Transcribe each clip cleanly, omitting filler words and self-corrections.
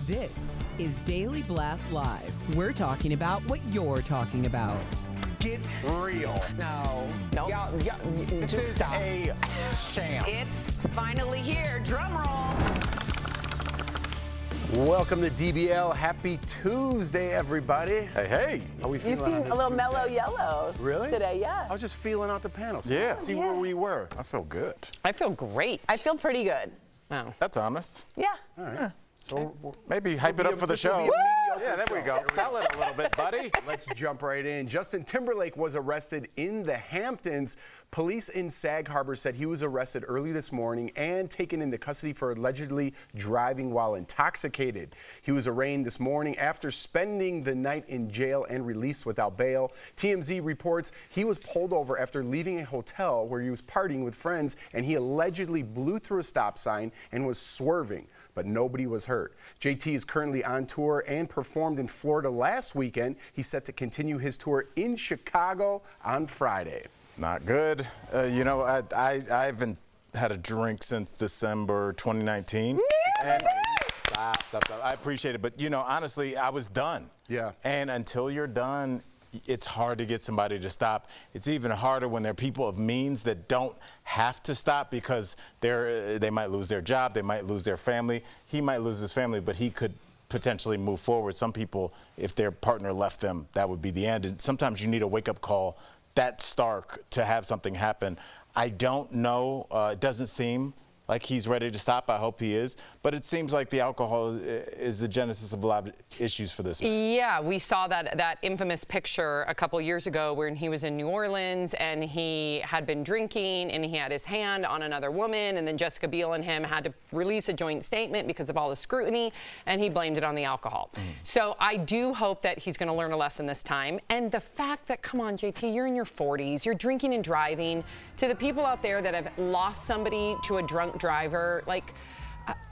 This is Daily Blast Live. We're talking about what you're talking about. Get real. No. Y'all, this just is stop. a sham. It's finally here. Drum roll. Welcome to DBL. Happy Tuesday, everybody. Hey. How we You feeling? seem on a this little Tuesday? mellow yellow Really? today, yeah. I was just feeling out the panel. Yeah. See where we were. I feel good. I feel great. I feel pretty good. Oh. That's honest. Yeah. All right. So Maybe hype it up for the this will show. be a mediocre Yeah, there we go. show. Sell it a little bit, buddy. Let's jump right in. Justin Timberlake was arrested in the Hamptons. Police in Sag Harbor said he was arrested early this morning and taken into custody for allegedly driving while intoxicated. He was arraigned this morning after spending the night in jail and released without bail. TMZ reports he was pulled over after leaving a hotel where he was partying with friends, and he allegedly blew through a stop sign and was swerving, but nobody was hurt. JT is currently on tour and performed in Florida last weekend. He's set to continue his tour in Chicago on Friday. Not good. I haven't had a drink since December 2019. And stop. I appreciate it. But, honestly, I was done. Yeah. And until you're done, it's hard to get somebody to stop. It's even harder when there are people of means that don't have to stop because they might lose their job, they might lose their family. He might lose his family, but he could potentially move forward. Some people, if their partner left them, that would be the end. And sometimes you need a wake-up call that stark to have something happen. I don't know. It doesn't seem like he's ready to stop. I hope he is. But it seems like the alcohol is the genesis of a lot of issues for this man. Yeah, we saw that infamous picture a couple years ago when he was in New Orleans and he had been drinking and he had his hand on another woman, and then Jessica Biel and him had to release a joint statement because of all the scrutiny, and he blamed it on the alcohol. So I do hope that he's going to learn a lesson this time. And the fact that, come on, JT, you're in your 40s, you're drinking and driving. To the people out there that have lost somebody to a drunk driver,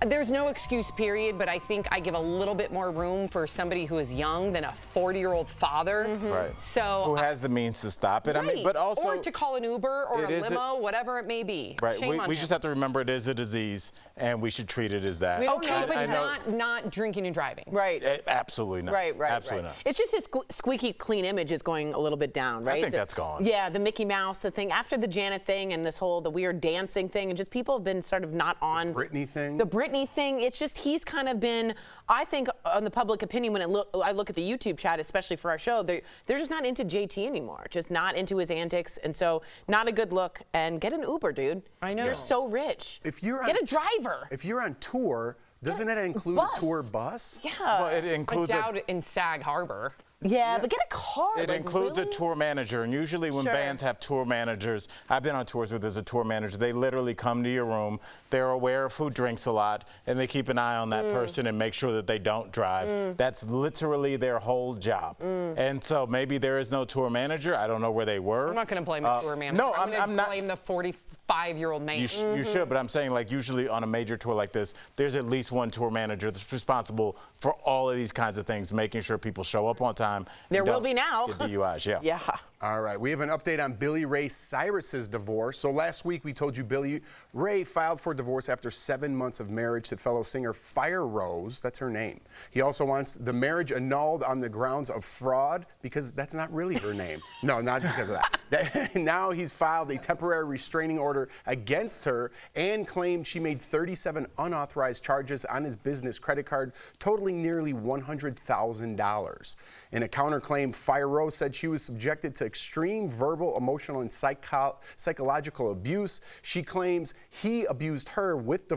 there's no excuse, period, but I think I give a little bit more room for somebody who is young than a 40-year-old father. Right. So who has the means to stop it. right. I mean, but also or to call an Uber or a it is limo, whatever it may be. Right. Shame on We him. just have to remember it is a disease, and we should treat it as that. Okay, but I know. not drinking and driving. Right. Absolutely not. Right. Absolutely not. It's just his squeaky clean image is going a little bit down, right? I think that's gone. Yeah, the Mickey Mouse, the thing, after the Janet thing and the weird dancing thing, and just people have been sort of not on. Britney thing. The Britney thing, it's just he's kind of been, I think, on the public opinion, when I look at the YouTube chat, especially for our show, they're just not into JT anymore, just not into his antics, and so not a good look. And get an Uber, dude. I know. You're so rich. If you're get on- a driver. If you're on tour, doesn't it include Bus. a tour bus? Yeah. Well, it I includes doubt it in Sag Harbor. Yeah, but get a car. It includes a tour manager, and usually when Sure. bands have tour managers, I've been on tours where there's a tour manager, they literally come to your room, they're aware of who drinks a lot, and they keep an eye on that person and make sure that they don't drive. That's literally their whole job. And so maybe there is no tour manager. I don't know where they were. I'm not going to blame the tour manager. No, I'm going I'm to not. blame the 45-year-old man. You should, but I'm saying, like, usually on a major tour like this, there's at least one tour manager that's responsible for all of these kinds of things, making sure people show up on time. There will be now. Get DUIs, yeah. Yeah. All right, we have an update on Billy Ray Cyrus's divorce. So last week we told you Billy Ray filed for divorce after 7 months of marriage to fellow singer Fire Rose. That's her name. He also wants the marriage annulled on the grounds of fraud, because that's not really her name. No, not because of that. Now he's filed a temporary restraining order against her and claimed she made 37 unauthorized charges on his business credit card, totaling nearly $100,000. In a counterclaim, Fire Rose said she was subjected to extreme verbal, emotional, and psychological abuse. She claims he abused her with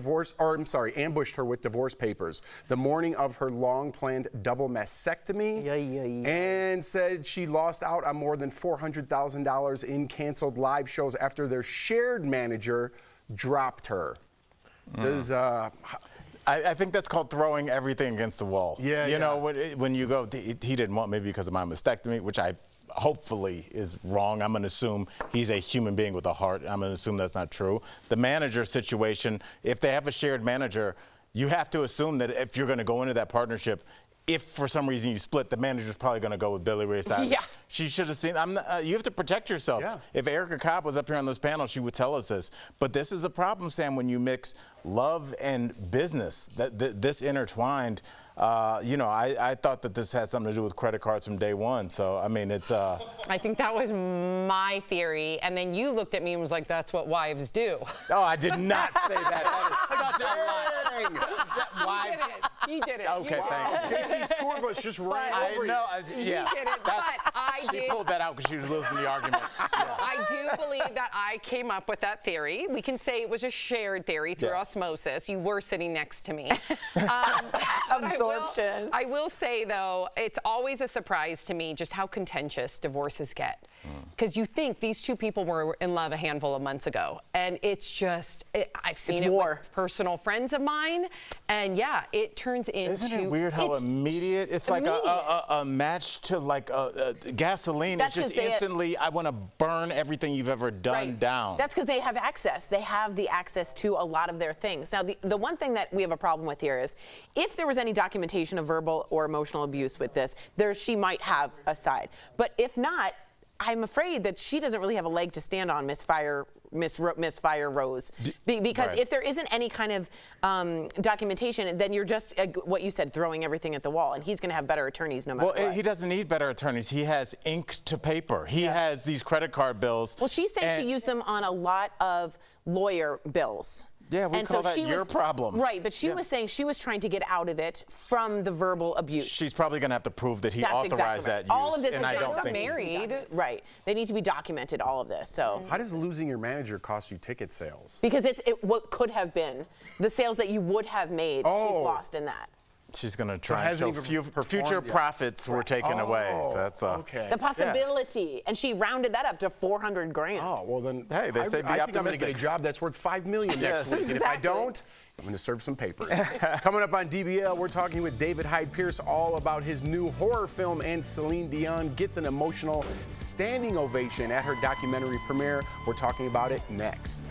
ambushed her with divorce papers the morning of her long-planned double mastectomy, and said she lost out on more than $400,000 in canceled live shows after their shared manager dropped her. I think that's called throwing everything against the wall. Yeah, You know, when you go, he didn't want me because of my mastectomy, which I hopefully is wrong. I'm going to assume he's a human being with a heart. I'm going to assume that's not true. The manager situation, if they have a shared manager, you have to assume that if you're going to go into that partnership, if for some reason you split, the manager's probably going to go with Billy Ray Cyrus. Yeah. She should have seen. You have to protect yourself. Yeah. If Erica Cobb was up here on this panel, she would tell us this. But this is a problem, Sam, when you mix love and business, this intertwined. I thought that this had something to do with credit cards from day one. So, I mean, it's... I think that was my theory. And then you looked at me and was like, that's what wives do. Oh, I did not say that. You did it. Okay, thank you. JT's tour bus just ran over you. know. Yeah. did it, but She pulled that out because she was losing the argument. I do believe that I came up with that theory. We can say it was a shared theory through osmosis. You were sitting next to me. Absorption. I will say, though, it's always a surprise to me just how contentious divorces get. Because you think these two people were in love a handful of months ago. And it's just, I've seen it with personal friends of mine. And yeah, it turns into... Isn't it weird how immediate? It's like a match to like gasoline. It's just instantly, I want to burn everything you've ever done down. That's because they have access. They have the access to a lot of their things. Now, the one thing that we have a problem with here is if there was any documentation of verbal or emotional abuse with this, she might have a side. But if not, I'm afraid that she doesn't really have a leg to stand on, Miss Fire Rose, because if there isn't any kind of documentation, then you're just what you said, throwing everything at the wall, and he's going to have better attorneys no matter what. Well, he doesn't need better attorneys. He has ink to paper. He has these credit card bills. Well, she's saying she used them on a lot of lawyer bills. Yeah, we call that your problem. Right, but she was saying she was trying to get out of it from the verbal abuse. She's probably going to have to prove that he authorized that use. All of this and is I don't think married. Right. They need to be documented, all of this. So how does losing your manager cost you ticket sales? Because it's what could have been. The sales that you would have made, she's lost in that. She's going to try and show her future profits were taken away. So that's the possibility. And she rounded that up to $400 grand. Oh, well then, hey, they say be I think optimistic. I'm going to get a job that's worth $5 million next week. And if I don't, I'm going to serve some papers. Coming up on DBL, we're talking with David Hyde Pierce all about his new horror film, and Celine Dion gets an emotional standing ovation at her documentary premiere. We're talking about it next.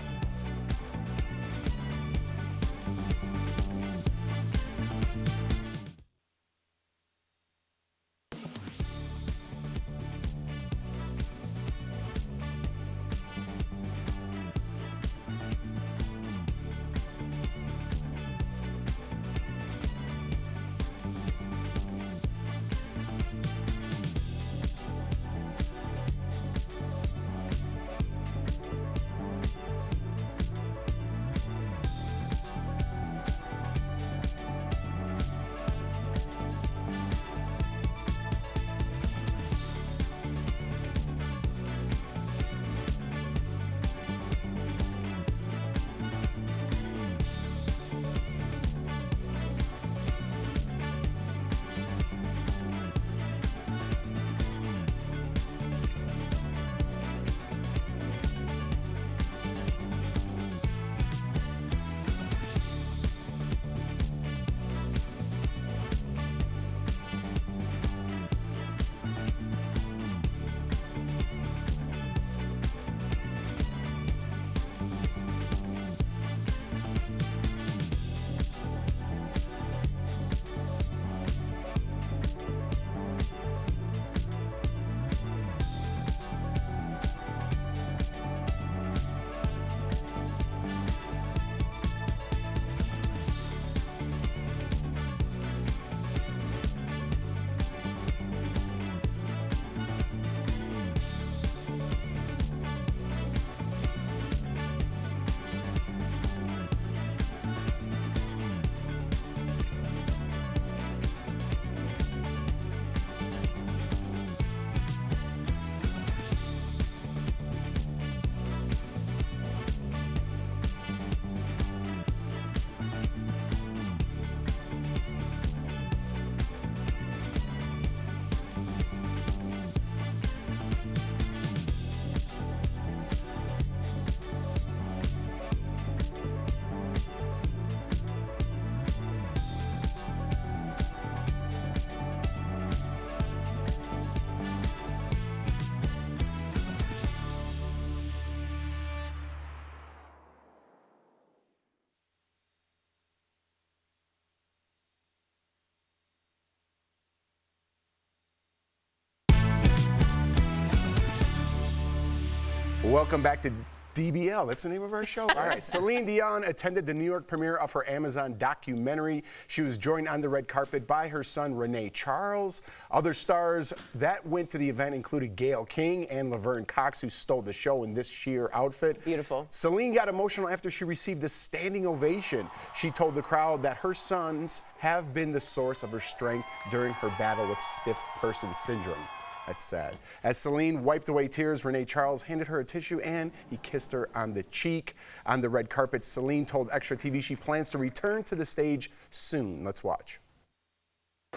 Welcome back to DBL, that's the name of our show. All right, Celine Dion attended the New York premiere of her Amazon documentary. She was joined on the red carpet by her son, Renee Charles. Other stars that went to the event included Gayle King and Laverne Cox, who stole the show in this sheer outfit. Beautiful. Celine got emotional after she received a standing ovation. She told the crowd that her sons have been the source of her strength during her battle with stiff person syndrome. That's sad. As Celine wiped away tears, Renee Charles handed her a tissue and he kissed her on the cheek. On the red carpet, Celine told Extra TV she plans to return to the stage soon. Let's watch.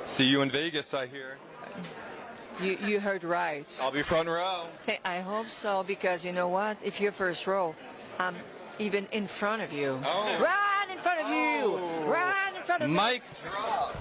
See you in Vegas, I hear. You heard right. I'll be front row. I hope so, because you know what? If you're first row, I'm even in front of you. Oh. Right in front of you. Right in front of me. Mic drop.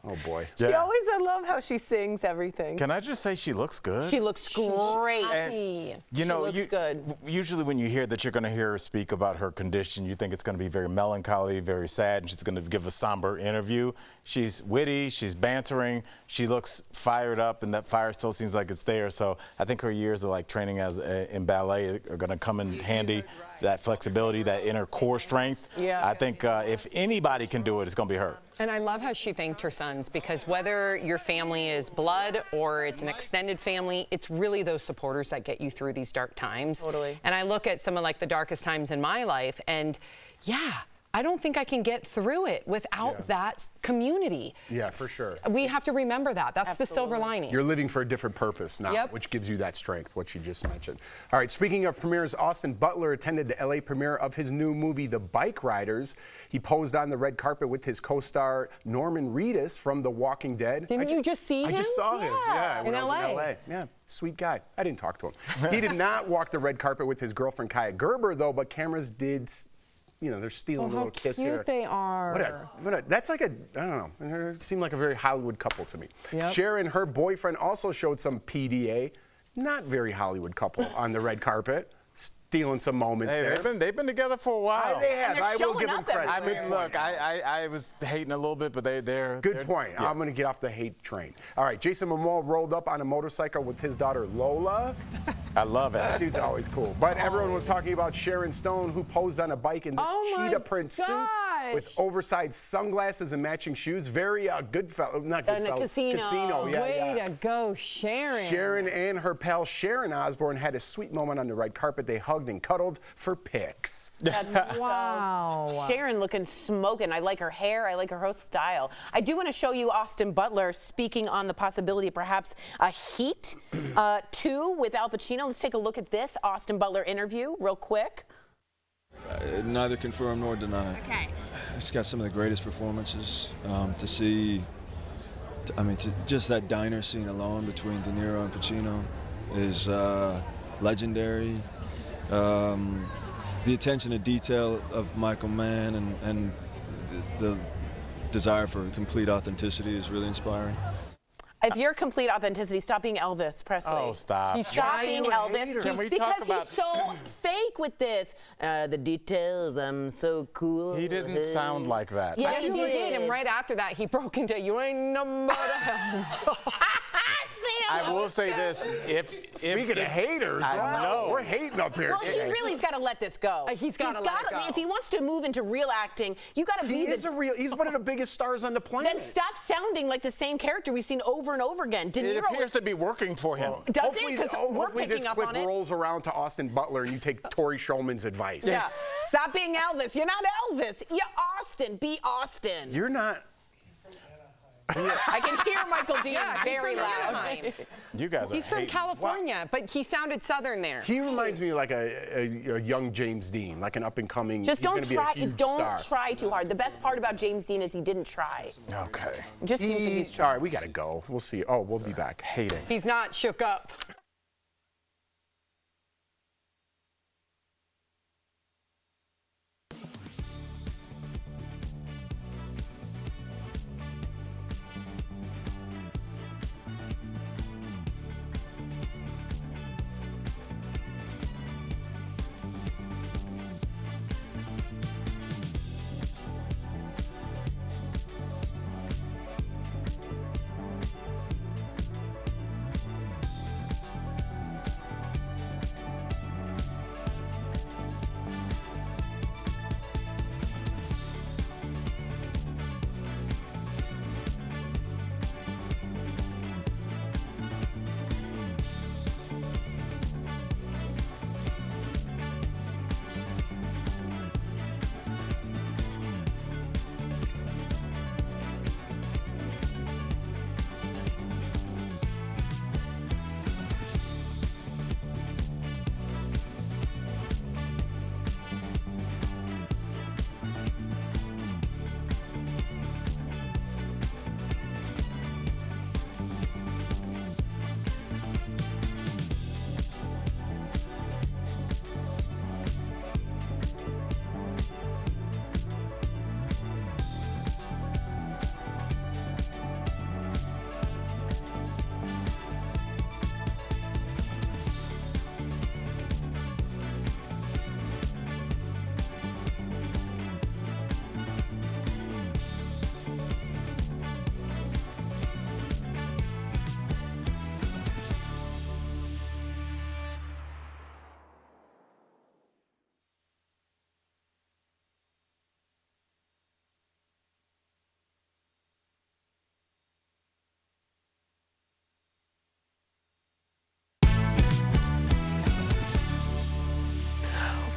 Oh, boy. She always, I love how she sings everything. Can I just say she looks good? She looks great. And, you know, looks good. Usually when you hear that you're going to hear her speak about her condition, you think it's going to be very melancholy, very sad, and she's going to give a somber interview. She's witty, she's bantering, she looks fired up, and that fire still seems like it's there. So I think her years of like training in ballet are going to come in handy. That flexibility, that inner core strength. Yeah. I think if anybody can do it, it's going to be her. And I love how she thanked her sons, because whether your family is blood or it's an extended family, it's really those supporters that get you through these dark times. Totally. And I look at some of like the darkest times in my life, and yeah, I don't think I can get through it without that community. Yeah, for sure. We have to remember that. That's the silver lining. You're living for a different purpose now, which gives you that strength, what you just mentioned. All right, speaking of premieres, Austin Butler attended the LA premiere of his new movie, The Bike Riders. He posed on the red carpet with his co-star Norman Reedus from The Walking Dead. Didn't you just see him? I just saw him, yeah, when in I was in LA. Yeah, sweet guy. I didn't talk to him. He did not walk the red carpet with his girlfriend Kaya Gerber, though, but cameras did. You know, they're stealing a little kiss here. How cute they are. That's like a, I don't know, it seemed like a very Hollywood couple to me. Yep. Cher and her boyfriend also showed some PDA. Not very Hollywood couple on the red carpet. Stealing some moments there. They've been together for a while. They have. they're I will showing give them up credit. I mean, look, I was hating a little bit, but they're Good point. Yeah. I'm going to get off the hate train. All right, Jason Momoa rolled up on a motorcycle with his daughter Lola. I love it. That dude's always cool. But everyone was talking about Sharon Stone, who posed on a bike in this cheetah print suit with oversized sunglasses and matching shoes. Very good fellow, not good fellow. Casino. Way to go, Sharon. Sharon and her pal Sharon Osbourne had a sweet moment on the red carpet. They hugged and cuddled for pics. That's wow. Sharon looking smoking. I like her hair. I like her whole style. I do want to show you Austin Butler speaking on the possibility of perhaps a Heat 2 with Al Pacino. Let's take a look at this Austin Butler interview real quick. Neither confirm nor deny. Okay. It's got some of the greatest performances to see. Just that diner scene alone between De Niro and Pacino is legendary. The attention to detail of Michael Mann and the desire for complete authenticity is really inspiring. If you're complete authenticity, stop being Elvis Presley. Oh, stop. Stop being Elvis. Can we because talk about he's so fake with this. The details, I'm so cool. He didn't sound like that. Yes, Yes, he did. And right after that, he broke into "You ain't no mother." I will say this: Speaking of haters, I know we're hating up here. Well, he really's got to let this go. He's gotta let it go. If he wants to move into real acting, you got to be He's one of the biggest stars on the planet. Then stop sounding like the same character we've seen over and over again. De it Niro appears to be working for him. does it? Because we're hopefully this picking up clip on it. rolls around to Austin Butler and you take Tori Shulman's advice. Yeah. Stop being Elvis. You're not Elvis. You're Austin. Be Austin. You're not. I can hear Michael Dean very from loud. Anaheim. You guys are He's from hating. California, but he sounded Southern there. He reminds me of like a young James Dean, like an up and coming. Just don't try. Don't star. try too hard. The best part about James Dean is he didn't try. Okay. It just seems like he's trying. All right, we gotta go. We'll see. Oh, we'll be back. Hating. He's not shook up.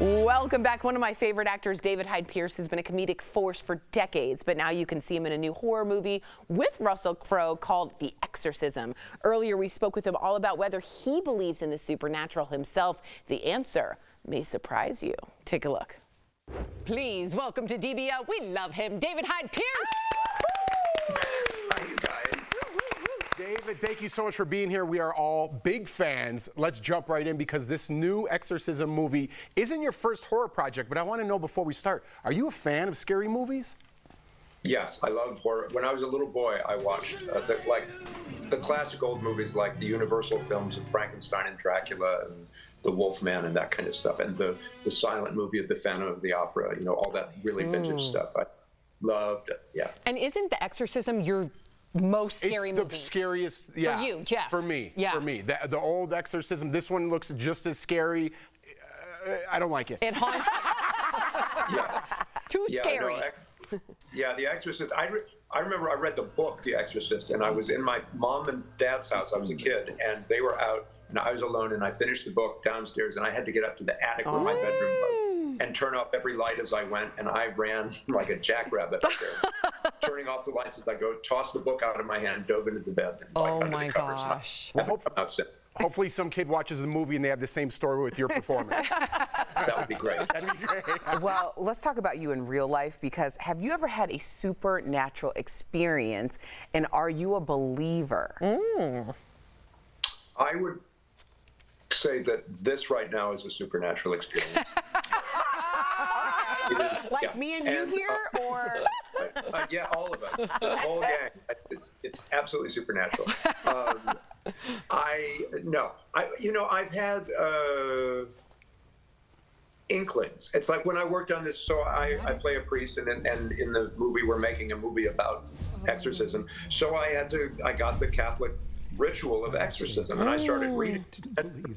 Welcome back. One of my favorite actors, David Hyde Pierce, has been a comedic force for decades, but now you can see him in a new horror movie with Russell Crowe called The Exorcism. Earlier, we spoke with him all about whether he believes in the supernatural himself. The answer may surprise you. Take a look. Please welcome to DBL. We love him, David Hyde Pierce. Hi, you guys. David, thank you so much for being here. We are all big fans. Let's jump right in because this new Exorcism movie isn't your first horror project, but I want to know before we start, are you a fan of scary movies? Yes, I love horror. When I was a little boy, I watched the classic old movies like the Universal films of Frankenstein and Dracula and the Wolfman and that kind of stuff, and the silent movie of the Phantom of the Opera, you know, all that really vintage stuff. I loved it, yeah. And isn't The Exorcism your most scary movie? It's the scariest, yeah. For you, Jeff. For me, yeah. for me. The old Exorcism, this one looks just as scary. I don't like it. It haunts you. Yeah. Too scary. Yeah, The Exorcist. I remember I read the book, The Exorcist, and I was in my mom and dad's house. I was a kid, and they were out, and I was alone, and I finished the book downstairs, and I had to get up to the attic where my bedroom was and turn off every light as I went, and I ran like a jackrabbit up there, turning off the lights as I go, tossed the book out of my hand, dove into the bed, and oh my gosh. Hopefully some kid watches the movie and they have the same story with your performance. That would be great. That'd be great. Well, let's talk about you in real life, because have you ever had a supernatural experience, and are you a believer? I would say that this right now is a supernatural experience. Like me and you here, or? Yeah, all of us, the whole gang. It's absolutely supernatural. I've had inklings. It's like when I worked on this, so I play a priest, and in the movie we're making a movie about exorcism. So I got the Catholic ritual of exorcism, and I started reading. And,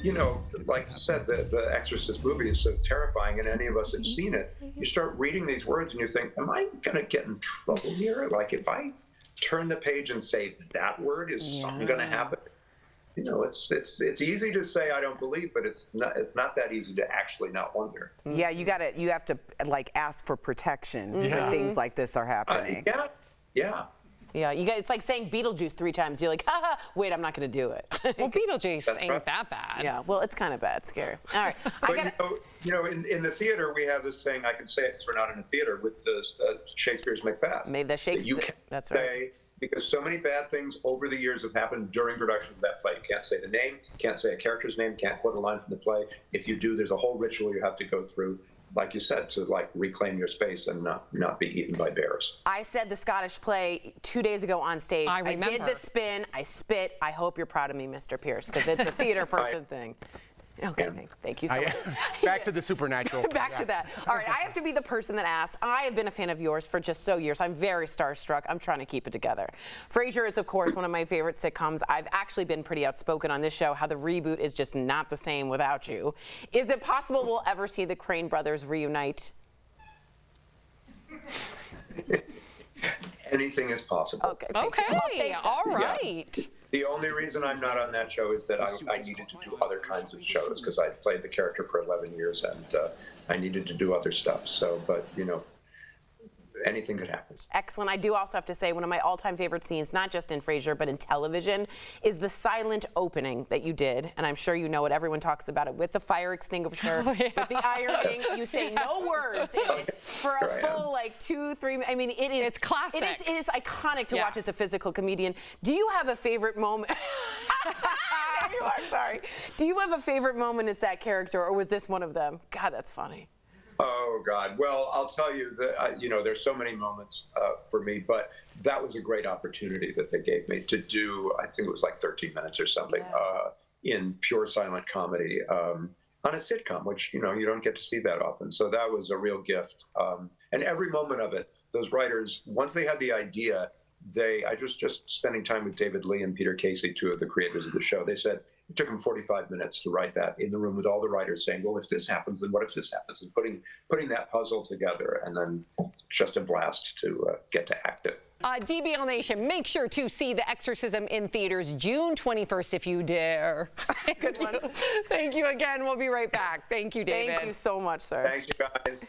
you know, like you said, the Exorcist movie is so terrifying, and any of us have seen it. You start reading these words, and you think, "Am I gonna get in trouble here? Like, if I turn the page and say that word, is something gonna happen?" You know, it's easy to say I don't believe, but it's not that easy to actually not wonder. Yeah, you have to like ask for protection when things like this are happening. Yeah. Yeah, it's like saying Beetlejuice 3 times. You're like, haha, wait, I'm not going to do it. Well, Beetlejuice ain't that bad. Yeah, well, it's kind of bad, scary. All right. In the theater, we have this thing, I can say it because we're not in a theater, with Shakespeare's Macbeth. You can't that's right. Because so many bad things over the years have happened during production of that play. You can't say the name, can't say a character's name, can't quote a line from the play. If you do, there's a whole ritual you have to go through, like you said, to like reclaim your space and not be eaten by bears. I said the Scottish play 2 days ago on stage. I remember. I did the spin, I spit. I hope you're proud of me, Mr. Pierce, because it's a theater person thing. Okay, thank you so much. Back to the supernatural. Back to that. All right, I have to be the person that asks. I have been a fan of yours for just so years. I'm very starstruck. I'm trying to keep it together. Frasier is, of course, one of my favorite sitcoms. I've actually been pretty outspoken on this show how the reboot is just not the same without you. Is it possible we'll ever see the Crane brothers reunite? Anything is possible. Okay, all right. Yeah. The only reason I'm not on that show is that I needed to do other kinds of shows because I played the character for 11 years and I needed to do other stuff. So, but you know, anything could happen. Excellent. I do also have to say one of my all-time favorite scenes, not just in Frasier, but in television, is the silent opening that you did. And I'm sure you know it. Everyone talks about it with the fire extinguisher, with the ironing. You say no words in it for a full 2, 3. I mean, it is. It's classic. It is iconic to watch as a physical comedian. Do you have a favorite moment? There you are. Sorry. Do you have a favorite moment as that character, or was this one of them? God, that's funny. Oh, God. Well, I'll tell you that, there's so many moments for me, but that was a great opportunity that they gave me to do, I think it was like 13 minutes or something, in pure silent comedy on a sitcom, which, you don't get to see that often. So that was a real gift. And every moment of it, those writers, once they had the idea, I just spending time with David Lee and Peter Casey, 2 of the creators of the show, they said it took them 45 minutes to write that in the room with all the writers saying, well, if this happens, then what if this happens? And putting that puzzle together, and then just a blast to get to act it. DBL Nation, make sure to see The Exorcism in theaters June 21st if you dare. Good one. Thank you again. We'll be right back. Thank you, David. Thank you so much, sir. Thanks, you guys.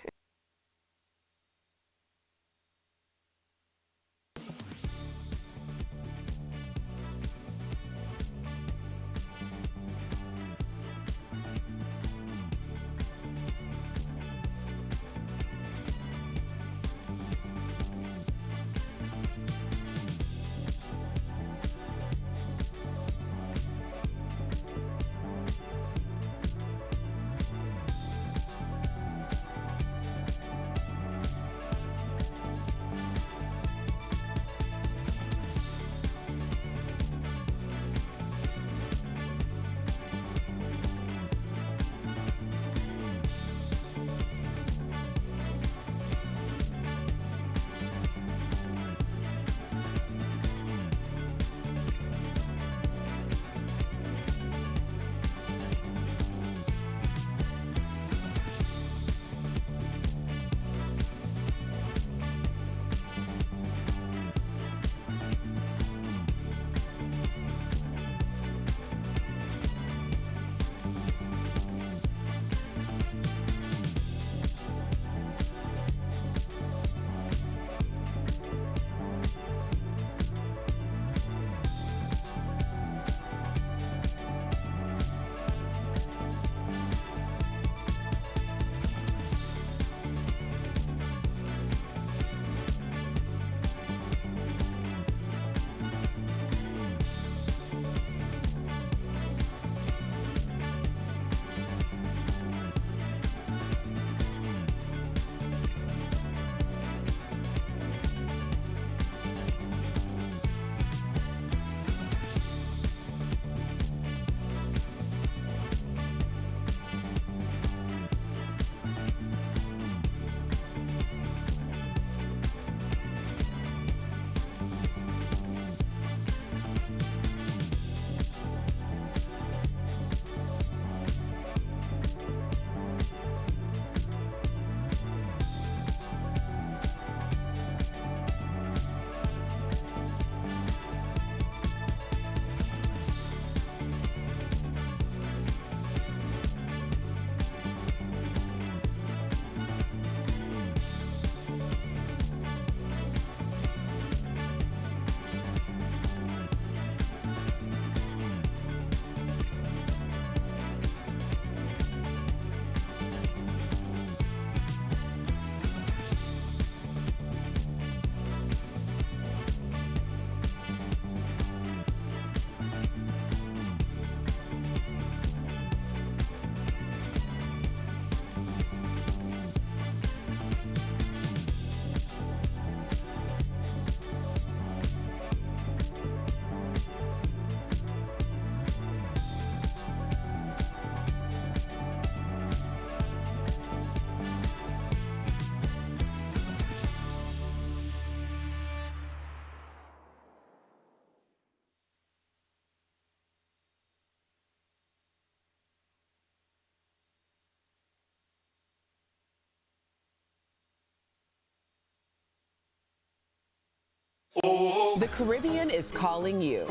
The Caribbean is calling you.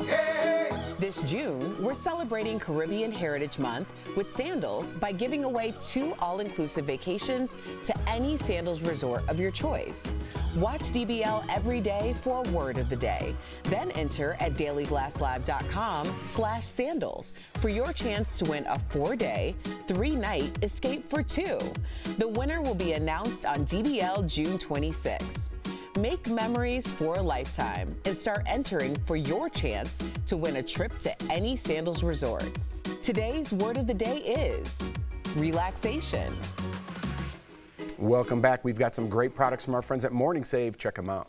This June, we're celebrating Caribbean Heritage Month with Sandals by giving away 2 all-inclusive vacations to any Sandals resort of your choice. Watch DBL every day for a word of the day. Then enter at dailyglasslab.com/sandals for your chance to win a 4-day, 3-night escape for 2. The winner will be announced on DBL June 26. Make memories for a lifetime and start entering for your chance to win a trip to any Sandals resort. Today's word of the day is relaxation. Welcome back. We've got some great products from our friends at Morning Save. Check them out.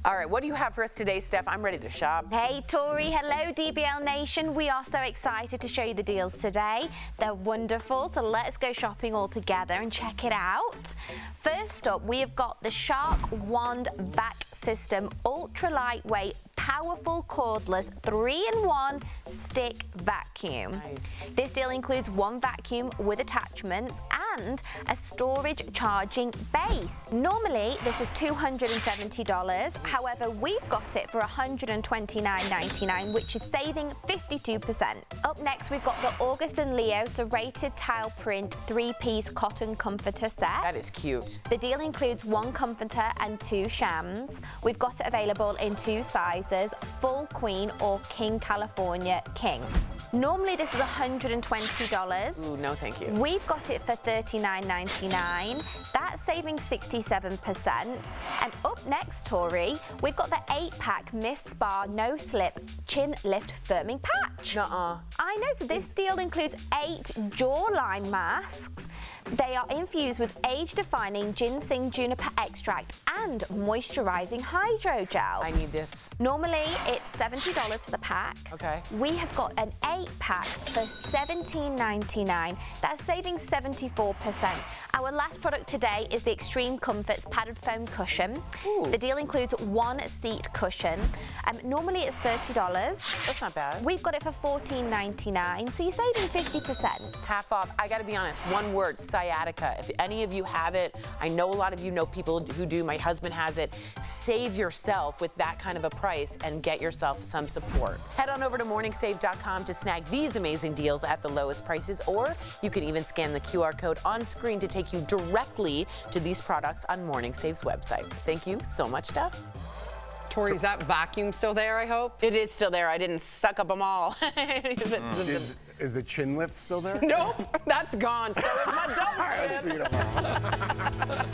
All right, what do you have for us today, Steph? I'm ready to shop. Hey, Tori. Hello, DBL Nation. We are so excited to show you the deals today. They're wonderful, so let's go shopping all together and check it out. First up, we have got the Shark Wand Vac System Ultra Lightweight Powerful Cordless 3-in-1 Stick Vacuum. Nice. This deal includes 1 vacuum with attachments and a storage charging base. Normally, this is $270. However, we've got it for $129.99, which is saving 52%. Up next, we've got the August and Leo serrated tile print 3-piece cotton comforter set. That is cute. The deal includes 1 comforter and 2 shams. We've got it available in 2 sizes, full queen or king California king. Normally this is $120. Ooh, no thank you. We've got it for $39.99. That's saving 67%. And up next, Tori, we've got the 8-pack Miss Spa No Slip Chin Lift Firming Patch. Nuh-uh. I know, so this deal includes 8 jawline masks. They are infused with age-defining ginseng juniper extract and moisturizing hydrogel. I need this. Normally, it's $70 for the pack. Okay. We have got an 8-pack for $17.99. That's saving 74%. Our last product today is the Extreme Comforts padded foam cushion. Ooh. The deal includes 1 seat cushion. Normally, it's $30. That's not bad. We've got it for $14.99, so you're saving 50%. Half off. I gotta be honest, one word, sciatica. If any of you have it, I know a lot of you know people who do, my husband has it. Save yourself with that kind of a price and get yourself some support. Head on over to morningsave.com to snag these amazing deals at the lowest prices, or you can even scan the QR code on screen to take you directly to these products on Morning Save's website. Thank you so much, Steph. Tori, is that vacuum still there, I hope? It is still there. I didn't suck up them all. Is the chin lift still there? Nope, that's gone. So is my dumb. I'll see you tomorrow.